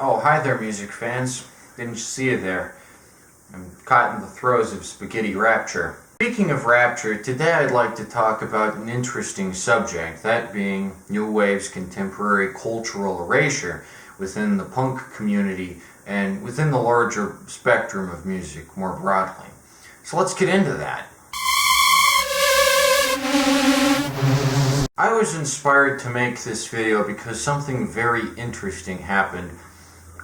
Oh, hi there, music fans. Didn't see you there. I'm caught in the throes of spaghetti rapture. Speaking of rapture, today I'd like to talk about an interesting subject, that being New Wave's contemporary cultural erasure within the punk community and within the larger spectrum of music more broadly. So let's get into that. I was inspired to make this video because something very interesting happened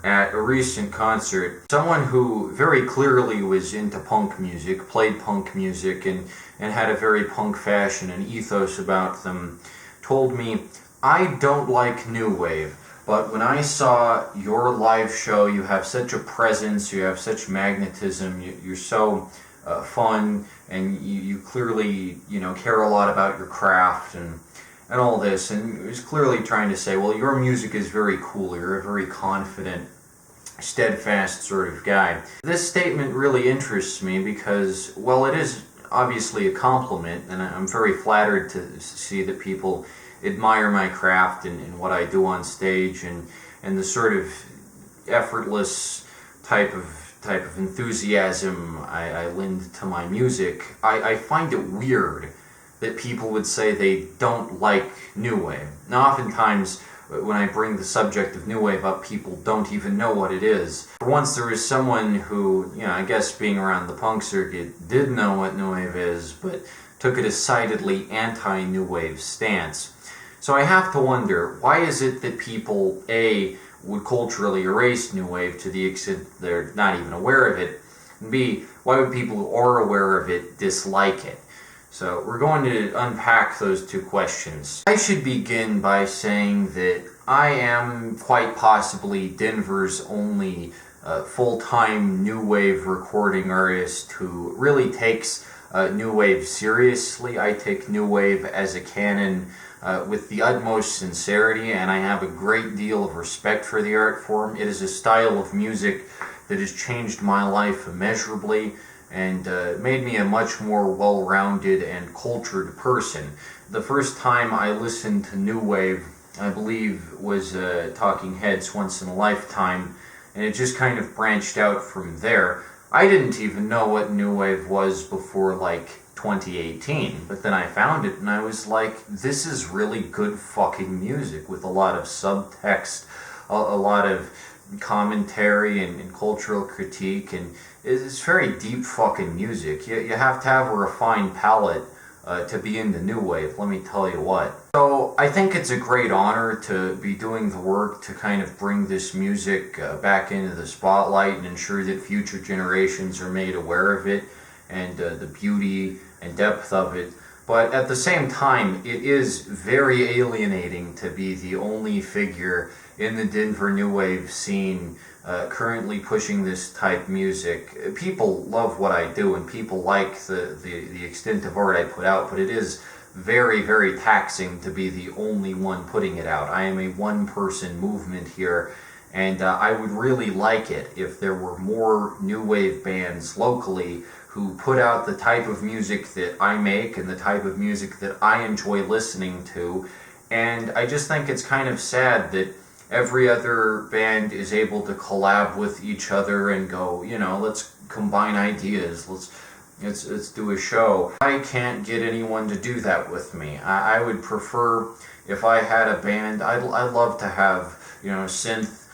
at a recent concert. Someone who very clearly was into punk music, played punk music, and had a very punk fashion and ethos about them, told me, "I don't like New Wave, but when I saw your live show, you have such a presence, you have such magnetism, you're so fun, and you clearly, care a lot about your craft and all this," and he was clearly trying to say, well, your music is very cool, you're a very confident, steadfast sort of guy. This statement really interests me because, well, it is obviously a compliment, and I'm very flattered to see that people admire my craft and what I do on stage, and the sort of effortless type of enthusiasm I lend to my music. I find it weird that people would say they don't like New Wave. Now, oftentimes, when I bring the subject of New Wave up, people don't even know what it is. For once, there was someone who, I guess being around the punk circuit, did know what New Wave is, but took a decidedly anti-New Wave stance. So I have to wonder, why is it that people, A, would culturally erase New Wave to the extent they're not even aware of it, and B, why would people who are aware of it dislike it? So we're going to unpack those two questions. I should begin by saying that I am quite possibly Denver's only full-time New Wave recording artist who really takes New Wave seriously. I take New Wave as a canon with the utmost sincerity, and I have a great deal of respect for the art form. It is a style of music that has changed my life immeasurably and made me a much more well-rounded and cultured person. The first time I listened to New Wave, I believe, was Talking Heads' Once in a Lifetime, and it just kind of branched out from there. I didn't even know what New Wave was before, 2018, but then I found it and I was like, this is really good fucking music with a lot of subtext, a lot of commentary and cultural critique, and it's very deep fucking music. You have to have a refined palate to be into New Wave, let me tell you what. So I think it's a great honor to be doing the work to kind of bring this music back into the spotlight and ensure that future generations are made aware of it and the beauty and depth of it. But at the same time, it is very alienating to be the only figure in the Denver New Wave scene currently pushing this type of music. People love what I do and people like the extent of art I put out, but it is very, very taxing to be the only one putting it out. I am a one-person movement here, and I would really like it if there were more New Wave bands locally who put out the type of music that I make and the type of music that I enjoy listening to. And I just think it's kind of sad that every other band is able to collab with each other and go, let's combine ideas, let's do a show. I can't get anyone to do that with me. I would prefer, if I had a band, I'd love to have, synth,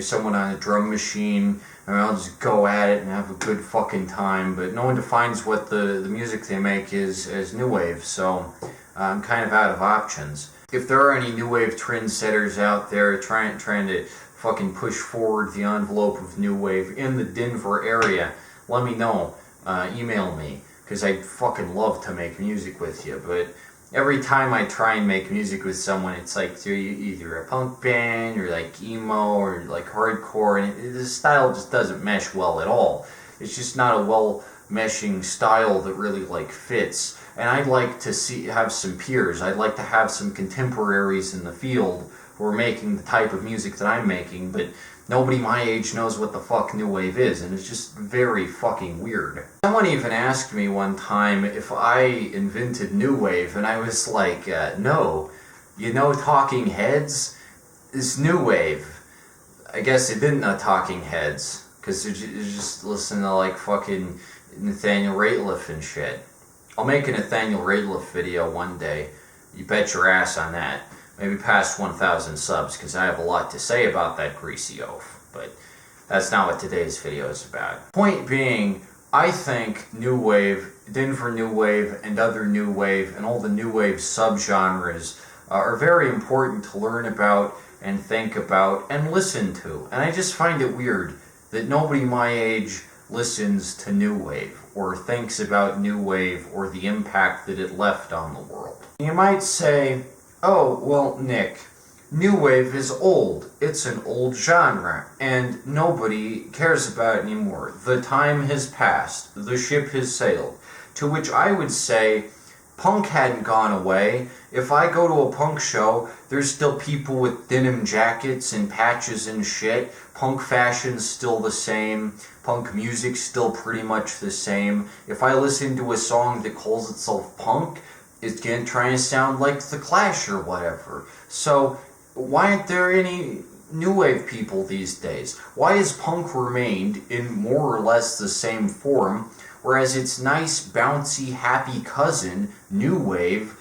someone on a drum machine, and I'll just go at it and have a good fucking time, but no one defines what the music they make is as New Wave, so I'm kind of out of options. If there are any New Wave trendsetters out there trying to fucking push forward the envelope of New Wave in the Denver area, let me know. Email me, because I'd fucking love to make music with you, but every time I try and make music with someone, it's like they're either a punk band, or emo, or hardcore, and the style just doesn't mesh well at all. It's just not a well-meshing style that really fits. And I'd like to have some peers. I'd like to have some contemporaries in the field who are making the type of music that I'm making, but nobody my age knows what the fuck New Wave is, and it's just very fucking weird. Someone even asked me one time if I invented New Wave, and I was like, no. Talking Heads is New Wave. I guess they didn't know Talking Heads, because they're just listening to like fucking Nathaniel Rateliff and shit. I'll make a Nathaniel Rateliff video one day. You bet your ass on that. Maybe past 1,000 subs, because I have a lot to say about that greasy oaf. But that's not what today's video is about. Point being, I think New Wave, Denver New Wave, and other New Wave, and all the New Wave subgenres are very important to learn about and think about and listen to. And I just find it weird that nobody my age listens to New Wave or thinks about New Wave or the impact that it left on the world. You might say, oh, well, Nick, New Wave is old. It's an old genre, and nobody cares about it anymore. The time has passed. The ship has sailed. To which I would say, punk hadn't gone away. If I go to a punk show, there's still people with denim jackets and patches and shit. Punk fashion's still the same. Punk music's still pretty much the same. If I listen to a song that calls itself punk, it's gonna try and sound like The Clash or whatever. So, why aren't there any New Wave people these days? Why has punk remained in more or less the same form, whereas its nice, bouncy, happy cousin, New Wave,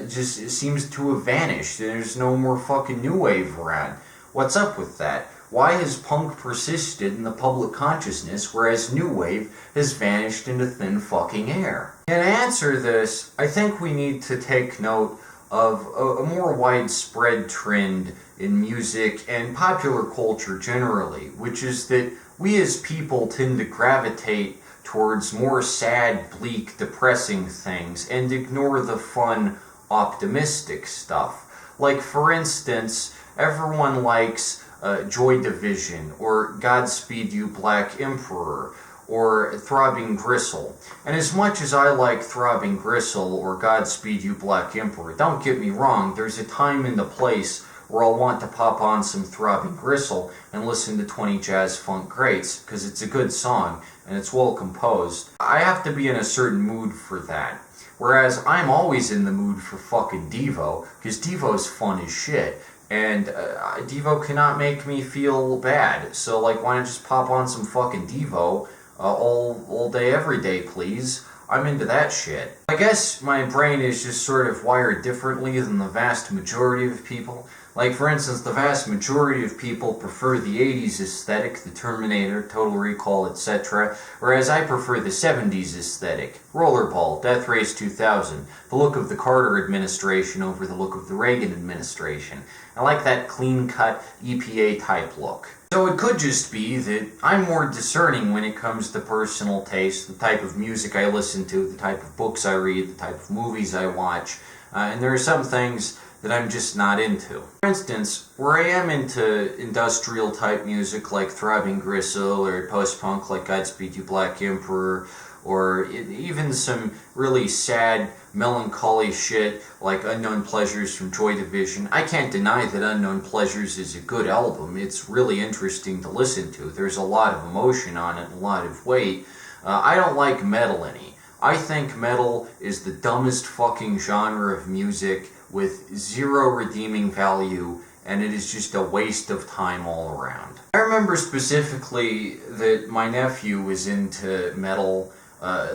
just seems to have vanished, and there's no more fucking New Wave around? What's up with that? Why has punk persisted in the public consciousness, whereas New Wave has vanished into thin fucking air? And to answer this, I think we need to take note of a more widespread trend in music and popular culture generally, which is that we as people tend to gravitate towards more sad, bleak, depressing things and ignore the fun, optimistic stuff. Like, for instance, everyone likes Joy Division, or Godspeed You Black Emperor, or Throbbing Gristle. And as much as I like Throbbing Gristle or Godspeed You Black Emperor, don't get me wrong, there's a time and a place where I'll want to pop on some Throbbing Gristle and listen to 20 jazz funk greats, because it's a good song and it's well composed. I have to be in a certain mood for that. Whereas I'm always in the mood for fucking Devo, because Devo's fun as shit. And Devo cannot make me feel bad. So, like, why not just pop on some fucking Devo all day, every day, please? I'm into that shit. I guess my brain is just sort of wired differently than the vast majority of people. Like, for instance, the vast majority of people prefer the 80s aesthetic, the Terminator, Total Recall, etc., whereas I prefer the 70s aesthetic, Rollerball, Death Race 2000, the look of the Carter administration over the look of the Reagan administration. I like that clean-cut EPA-type look. So it could just be that I'm more discerning when it comes to personal taste, the type of music I listen to, the type of books I read, the type of movies I watch, and there are some things that I'm just not into. For instance, where I am into industrial type music like Throbbing Gristle or post-punk like Godspeed You Black Emperor, or even some really sad, melancholy shit like Unknown Pleasures from Joy Division. I can't deny that Unknown Pleasures is a good album. It's really interesting to listen to. There's a lot of emotion on it, a lot of weight. I don't like metal any. I think metal is the dumbest fucking genre of music with zero redeeming value, and it is just a waste of time all around. I remember specifically that my nephew was into metal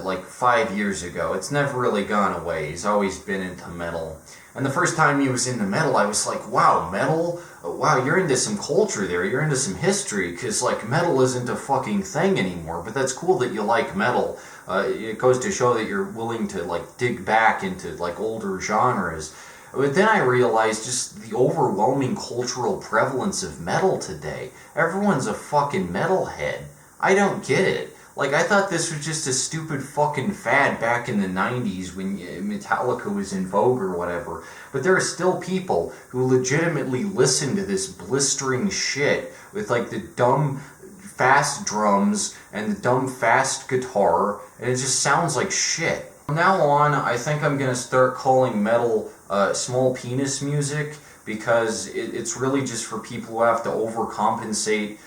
like 5 years ago. It's never really gone away. He's always been into metal. And the first time he was into metal, I was like, wow, metal? Wow, you're into some culture there. You're into some history, because, like, metal isn't a fucking thing anymore. But that's cool that you like metal. It goes to show that you're willing to, like, dig back into, like, older genres. But then I realized just the overwhelming cultural prevalence of metal today. Everyone's a fucking metalhead. I don't get it. Like, I thought this was just a stupid fucking fad back in the 90s when Metallica was in vogue or whatever. But there are still people who legitimately listen to this blistering shit with, like, the dumb fast drums and the dumb fast guitar, and it just sounds like shit. From now on, I think I'm gonna start calling metal small penis music, because it's really just for people who have to overcompensate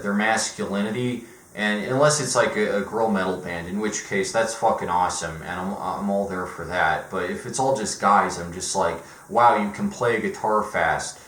their masculinity. And unless it's like a girl metal band, in which case that's fucking awesome, and I'm all there for that. But if it's all just guys, I'm just like, wow, you can play guitar fast.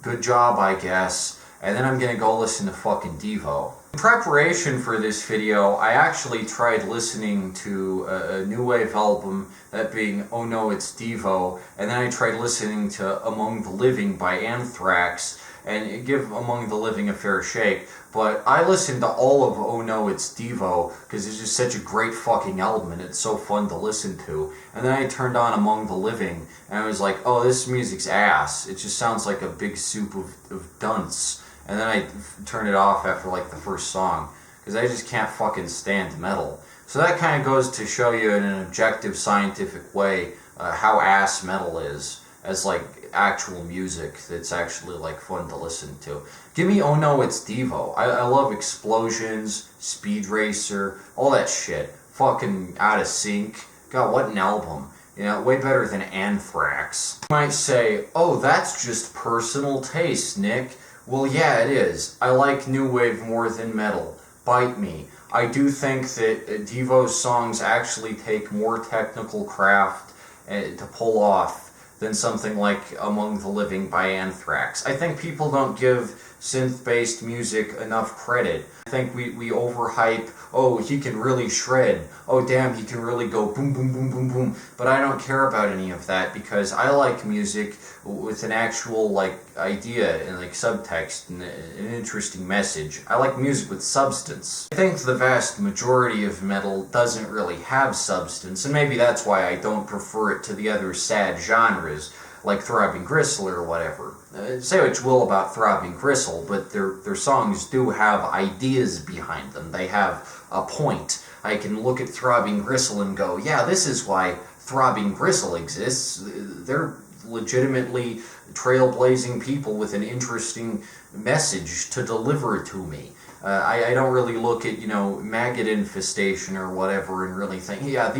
Good job, I guess. and then I'm gonna go listen to fucking Devo. In preparation for this video, I actually tried listening to a new wave album, that being Oh No It's Devo, and then I tried listening to Among the Living by Anthrax, and give Among the Living a fair shake, but I listened to all of Oh No It's Devo because it's just such a great fucking album and it's so fun to listen to. And then I turned on Among the Living and I was like, oh, this music's ass. It just sounds like a big soup of dunce. And then I turned it off after like the first song because I just can't fucking stand metal. So that kind of goes to show you in an objective scientific way how ass metal is as like actual music that's actually like fun to listen to. Give me Oh No It's Devo. I love Explosions, Speed Racer, all that shit. Fucking Out of Sync. God, what an album. You know, way better than Anthrax. You might say, oh, that's just personal taste, Nick. Well, yeah, it is. I like new wave more than metal. Bite me. I do think that Devo's songs actually take more technical craft to pull off than something like Among the Living by Anthrax. I think people don't give synth-based music enough credit. I think we overhype, oh, he can really shred, oh damn, he can really go boom boom boom boom boom, but I don't care about any of that because I like music with an actual like idea and like subtext and an interesting message. I like music with substance. I think the vast majority of metal doesn't really have substance, and maybe that's why I don't prefer it to the other sad genres like Throbbing Gristle or whatever. Say what you will about Throbbing Gristle, but their songs do have ideas behind them. They have a point. I can look at Throbbing Gristle and go, yeah, this is why Throbbing Gristle exists. They're legitimately trailblazing people with an interesting message to deliver to me. I don't really look at, you know, Maggot Infestation or whatever and really think, yeah,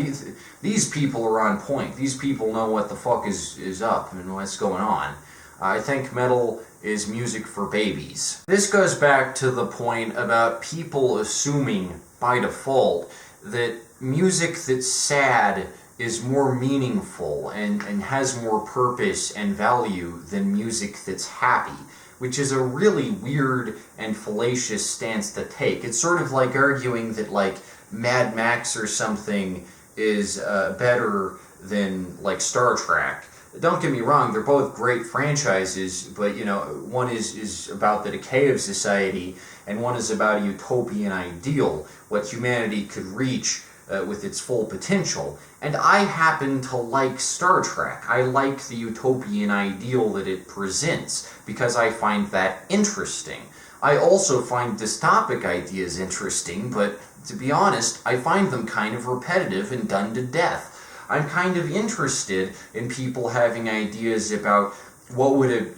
these people are on point. These people know what the fuck is up and what's going on. I think metal is music for babies. This goes back to the point about people assuming by default that music that's sad is more meaningful and has more purpose and value than music that's happy, which is a really weird and fallacious stance to take. It's sort of like arguing that like Mad Max or something is better than like Star Trek. Don't get me wrong, they're both great franchises, but you know, one is about the decay of society and one is about a utopian ideal, what humanity could reach with its full potential. And I happen to like Star Trek. I like the utopian ideal that it presents because I find that interesting. I also find dystopic ideas interesting, but to be honest, I find them kind of repetitive and done to death. I'm kind of interested in people having ideas about what would a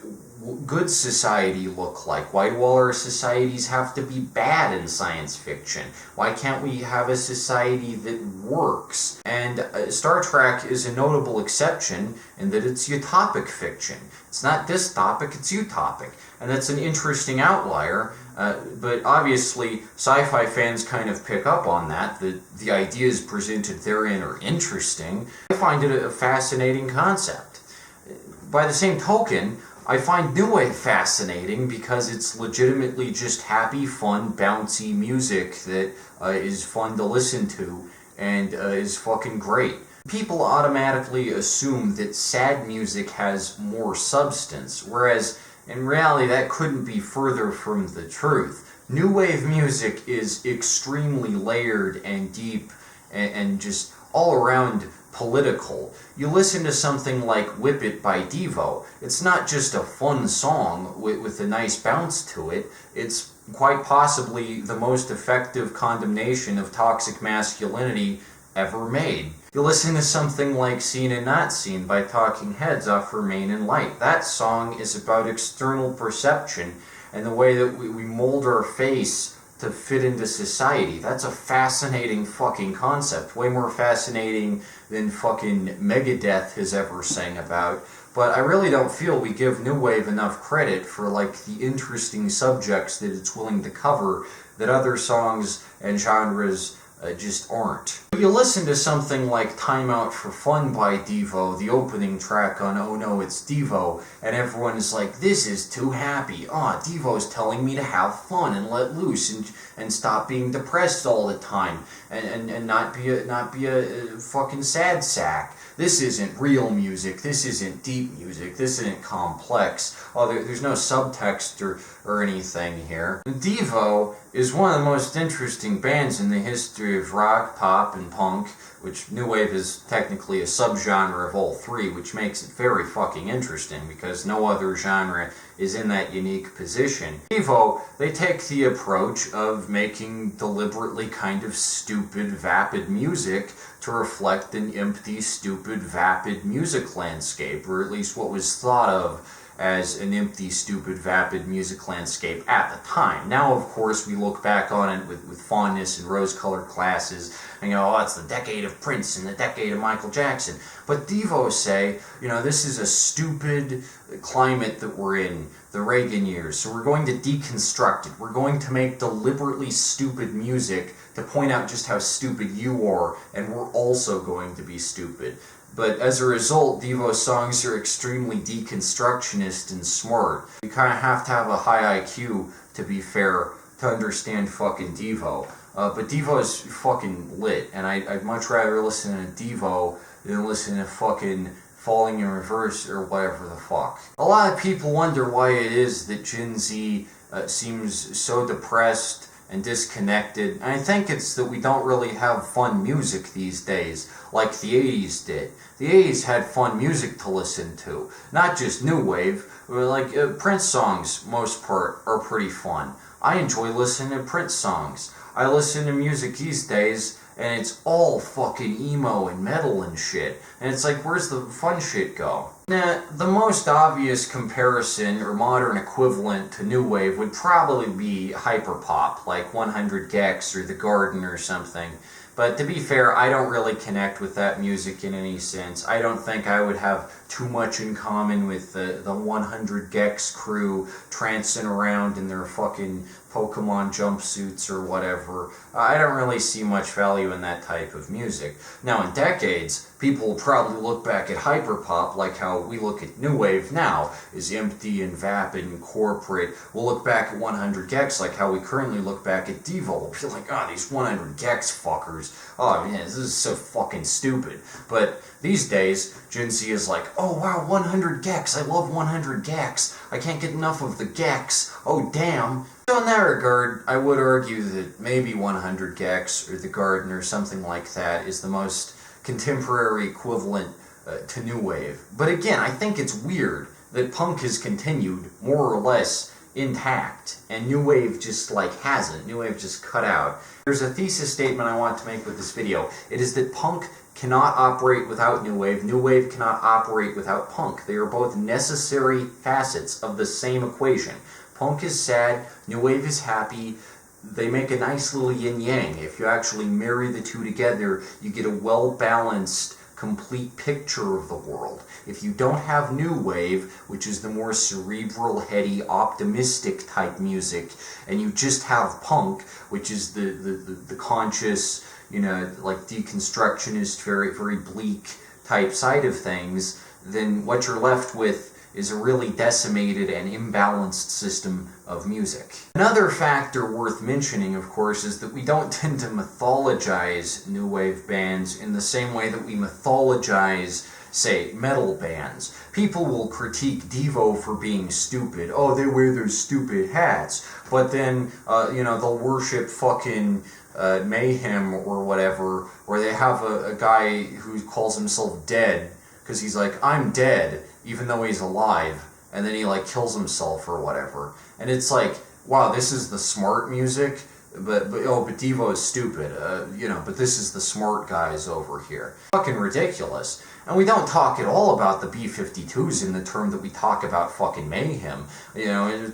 good society look like. Why do all our societies have to be bad in science fiction? Why can't we have a society that works? And Star Trek is a notable exception in that it's utopic fiction. It's not dystopic, it's utopic. And that's an interesting outlier, but obviously sci-fi fans kind of pick up on that, the ideas presented therein are interesting. I find it a fascinating concept. By the same token, I find new wave fascinating because it's legitimately just happy, fun, bouncy music that is fun to listen to and is fucking great. People automatically assume that sad music has more substance, whereas in reality that couldn't be further from the truth. New wave music is extremely layered and deep and just all around political. You listen to something like Whip It by Devo. It's not just a fun song with a nice bounce to it. It's quite possibly the most effective condemnation of toxic masculinity ever made. You listen to something like Seen and Not Seen by Talking Heads off Remain in Light. That song is about external perception and the way that we mold our face to fit into society. That's a fascinating fucking concept. Way more fascinating than fucking Megadeth has ever sang about. But I really don't feel we give New Wave enough credit for like the interesting subjects that it's willing to cover that other songs and genres just aren't. You listen to something like Time Out for Fun by Devo, the opening track on Oh No It's Devo, and everyone is like, this is too happy. Devo's telling me to have fun and let loose and stop being depressed all the time and not be a fucking sad sack. This isn't real music, this isn't deep music, this isn't complex. There's no subtext or anything here. Devo is one of the most interesting bands in the history of rock, pop, and punk, which new wave is technically a subgenre of all three, which makes it very fucking interesting because no other genre is in that unique position. Devo, they take the approach of making deliberately kind of stupid, vapid music to reflect an empty, stupid, vapid music landscape, or at least what was thought of as an empty, stupid, vapid music landscape at the time. Now, of course, we look back on it with fondness and rose-colored glasses, and it's the decade of Prince and the decade of Michael Jackson. But Devo say, this is a stupid climate that we're in, the Reagan years, so we're going to deconstruct it. We're going to make deliberately stupid music to point out just how stupid you are, and we're also going to be stupid. But as a result, Devo's songs are extremely deconstructionist and smart. You kind of have to have a high IQ, to be fair, to understand fucking Devo. But Devo is fucking lit, and I'd much rather listen to Devo than listen to fucking Falling in Reverse or whatever the fuck. A lot of people wonder why it is that Gen Z seems so depressed and disconnected, and I think it's that we don't really have fun music these days, like the 80s did. The 80s had fun music to listen to, not just new wave, like Prince songs, most part, are pretty fun. I enjoy listening to Prince songs. I listen to music these days, and it's all fucking emo and metal and shit, and it's like, where's the fun shit go? Now, the most obvious comparison or modern equivalent to new wave would probably be hyperpop, like 100 gecs or The Garden or something. But to be fair, I don't really connect with that music in any sense. I don't think I would have too much in common with the 100 gecs crew trancing around in their fucking Pokemon jumpsuits or whatever. I don't really see much value in that type of music. Now, in decades, people will probably look back at hyperpop like how we look at new wave now, is empty and vapid and corporate. We'll look back at 100 gecs like how we currently look back at Devo. We'll be like, these 100 gecs fuckers. Oh man, this is so fucking stupid. But these days, Gen Z is like, oh wow, 100 gecs. I love 100 gecs. I can't get enough of the gecs. Oh damn. So in that regard, I would argue that maybe 100 gecs or The Garden or something like that is the most contemporary equivalent to new wave. But again, I think it's weird that punk has continued more or less intact and new wave just hasn't. New wave just cut out. There's a thesis statement I want to make with this video. It is that punk cannot operate without new wave cannot operate without punk. They are both necessary facets of the same equation. Punk is sad, new wave is happy. They make a nice little yin-yang. If you actually marry the two together, you get a well-balanced, complete picture of the world. If you don't have new wave, which is the more cerebral, heady, optimistic type music, and you just have punk, which is the conscious, like deconstructionist, very, very bleak type side of things, then what you're left with is a really decimated and imbalanced system of music. Another factor worth mentioning, of course, is that we don't tend to mythologize new wave bands in the same way that we mythologize, say, metal bands. People will critique Devo for being stupid. Oh, they wear those stupid hats. But then, they'll worship fucking Mayhem or whatever, or they have a guy who calls himself Dead, because he's like, I'm dead, even though he's alive, and then he kills himself or whatever. And it's like, wow, this is the smart music, but Devo is stupid, but this is the smart guys over here. Fucking ridiculous. And we don't talk at all about the B-52s in the term that we talk about fucking Mayhem.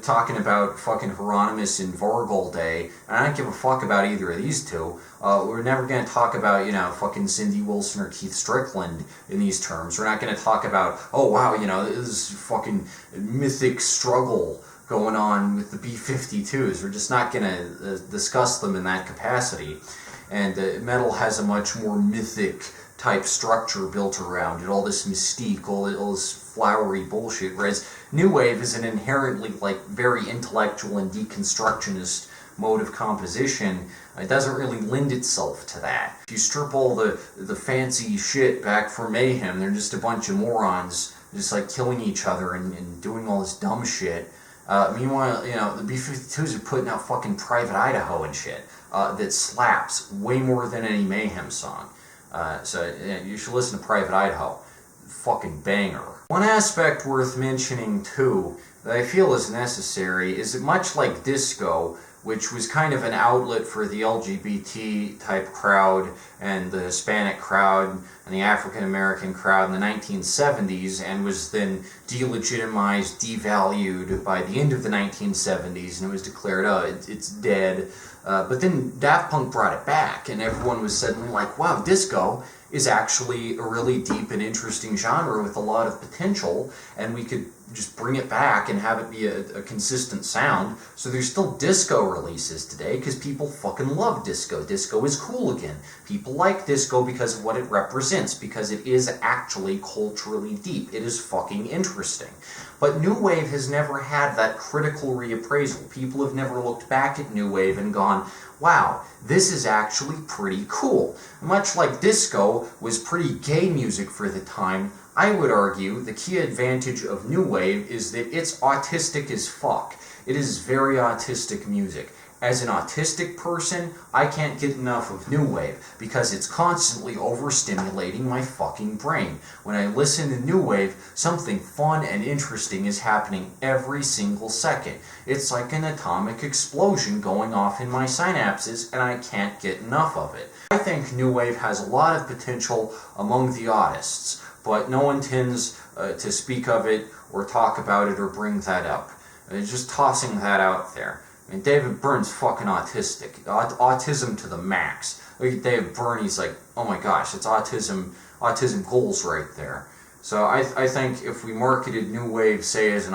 Talking about fucking Hieronymus and Vargal Day, and I don't give a fuck about either of these two. We're never going to talk about, fucking Cindy Wilson or Keith Strickland in these terms. We're not going to talk about, oh wow, this fucking mythic struggle going on with the B-52s. We're just not going to discuss them in that capacity. and metal has a much more mythic type structure built around it, all this mystique, all this flowery bullshit, whereas New Wave is an inherently, like, very intellectual and deconstructionist mode of composition. It doesn't really lend itself to that. If you strip all the fancy shit back from Mayhem, they're just a bunch of morons just like killing each other and doing all this dumb shit. Meanwhile, you know, the B-52s are putting out fucking Private Idaho and shit that slaps way more than any Mayhem song. So yeah, you should listen to Private Idaho. Fucking banger. One aspect worth mentioning too that I feel is necessary is that much like disco, which was kind of an outlet for the LGBT type crowd and the Hispanic crowd and the African American crowd in the 1970s, and was then delegitimized, devalued by the end of the 1970s, and it was declared, oh, it's dead. But then Daft Punk brought it back, and everyone was suddenly like, wow, disco is actually a really deep and interesting genre with a lot of potential, and we could just bring it back and have it be a consistent sound. So there's still disco releases today because people fucking love disco. Disco is cool again. People like disco because of what it represents, because it is actually culturally deep. It is fucking interesting. But New Wave has never had that critical reappraisal. People have never looked back at New Wave and gone, wow, this is actually pretty cool. Much like disco was pretty gay music for the time, I would argue the key advantage of New Wave is that it's autistic as fuck. It is very autistic music. As an autistic person, I can't get enough of New Wave because it's constantly overstimulating my fucking brain. When I listen to New Wave, something fun and interesting is happening every single second. It's like an atomic explosion going off in my synapses, and I can't get enough of it. I think New Wave has a lot of potential among the autists, but no one tends to speak of it or talk about it or bring that up. Just tossing that out there. I mean, David Byrne's fucking autistic. Autism to the max. Look at David Byrne, he's like, oh my gosh, it's autism goals right there. So I think if we marketed New Wave, say, as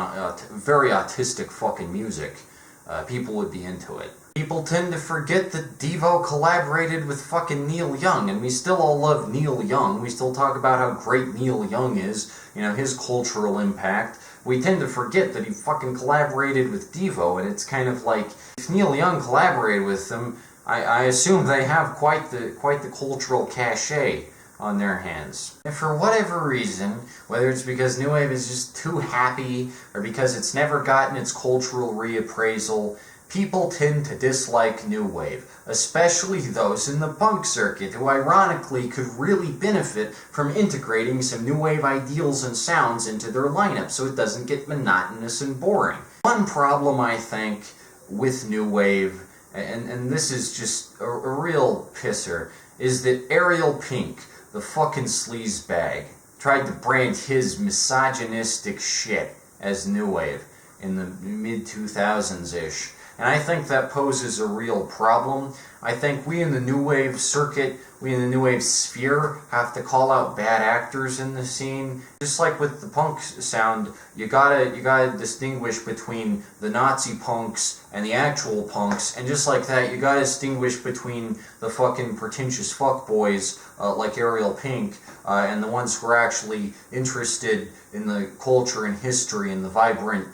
very autistic fucking music, people would be into it. People tend to forget that Devo collaborated with fucking Neil Young, and we still all love Neil Young. We still talk about how great Neil Young is, you know, his cultural impact. We tend to forget that he fucking collaborated with Devo, and it's kind of like, if Neil Young collaborated with them, I assume they have quite the cultural cachet on their hands. And for whatever reason, whether it's because New Wave is just too happy, or because it's never gotten its cultural reappraisal, people tend to dislike New Wave, especially those in the punk circuit, who ironically could really benefit from integrating some New Wave ideals and sounds into their lineup so it doesn't get monotonous and boring. One problem, I think, with New Wave, and this is just a real pisser, is that Ariel Pink, the fucking sleazebag, tried to brand his misogynistic shit as New Wave in the mid-2000s-ish. And I think that poses a real problem. I think we in the New Wave circuit, we in the New Wave sphere, have to call out bad actors in the scene. Just like with the punk sound, you gotta distinguish between the Nazi punks and the actual punks, and just like that, you gotta distinguish between the fucking pretentious fuckboys like Ariel Pink and the ones who are actually interested in the culture and history and the vibrant,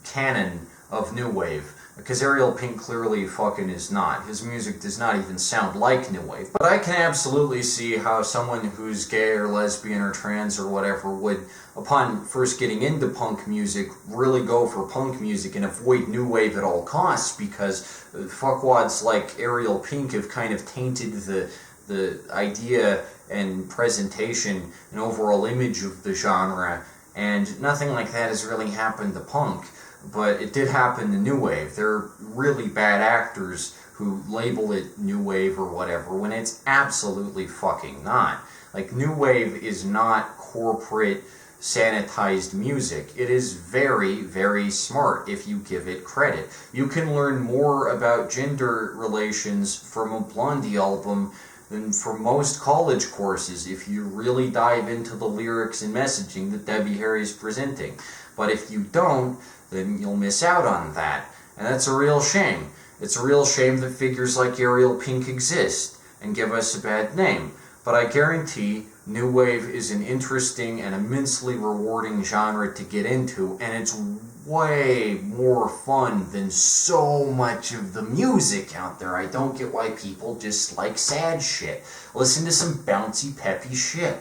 canon of New Wave, because Ariel Pink clearly fucking is not. His music does not even sound like New Wave. But I can absolutely see how someone who's gay or lesbian or trans or whatever would, upon first getting into punk music, really go for punk music and avoid New Wave at all costs, because fuckwads like Ariel Pink have kind of tainted the idea and presentation and overall image of the genre, and nothing like that has really happened to punk. But it did happen to New Wave. There are really bad actors who label it New Wave or whatever when it's absolutely fucking not. Like, New Wave is not corporate, sanitized music. It is very, very smart if you give it credit. You can learn more about gender relations from a Blondie album than for most college courses if you really dive into the lyrics and messaging that Debbie Harry's presenting. But if you don't, then you'll miss out on that. And that's a real shame. It's a real shame that figures like Ariel Pink exist and give us a bad name, but I guarantee New Wave is an interesting and immensely rewarding genre to get into, and it's way more fun than so much of the music out there. I don't get why people just like sad shit. Listen to some bouncy, peppy shit.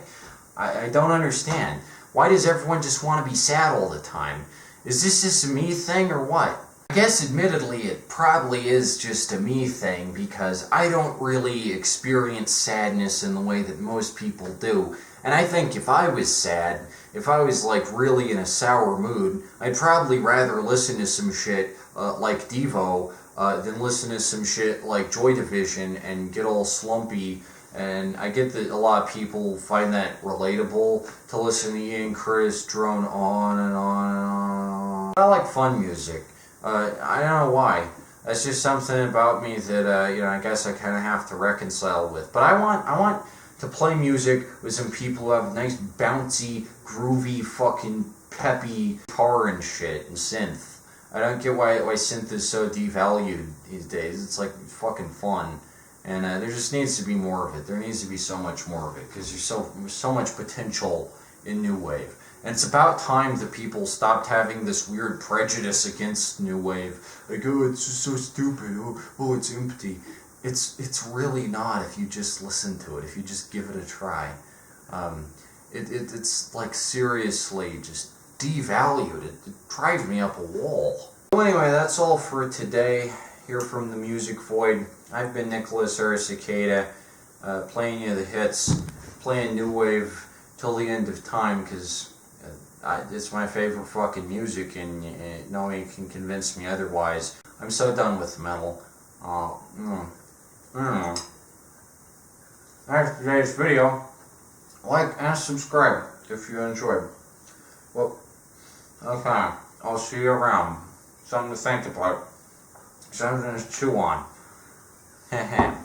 I don't understand. Why does everyone just want to be sad all the time? Is this just a me thing or what? I guess admittedly it probably is just a me thing because I don't really experience sadness in the way that most people do. And I think if I was sad, if I was like really in a sour mood, I'd probably rather listen to some shit like Devo than listen to some shit like Joy Division and get all slumpy. And I get that a lot of people find that relatable to listen to Ian Curtis drone on and on and on and on. I like fun music. I don't know why. That's just something about me that I guess I kind of have to reconcile with. But I want to play music with some people who have nice bouncy, groovy, fucking peppy guitar and shit and synth. I don't get why synth is so devalued these days. It's like fucking fun. And there just needs to be more of it. There needs to be so much more of it because there's so much potential in New Wave. And it's about time that people stopped having this weird prejudice against New Wave. Like, oh, it's just so stupid. Oh, it's empty. It's really not if you just listen to it, if you just give it a try. It's like seriously just devalued. It drives me up a wall. So anyway, that's all for today. Here from the Music Void. I've been Nicholas Cicada, playing you the hits, playing New Wave till the end of time, because it's my favorite fucking music, and no one can convince me otherwise. I'm so done with metal. That's today's video. Like and subscribe if you enjoyed. Well, okay, I'll see you around. Something to think about. Something to chew on. Heh heh.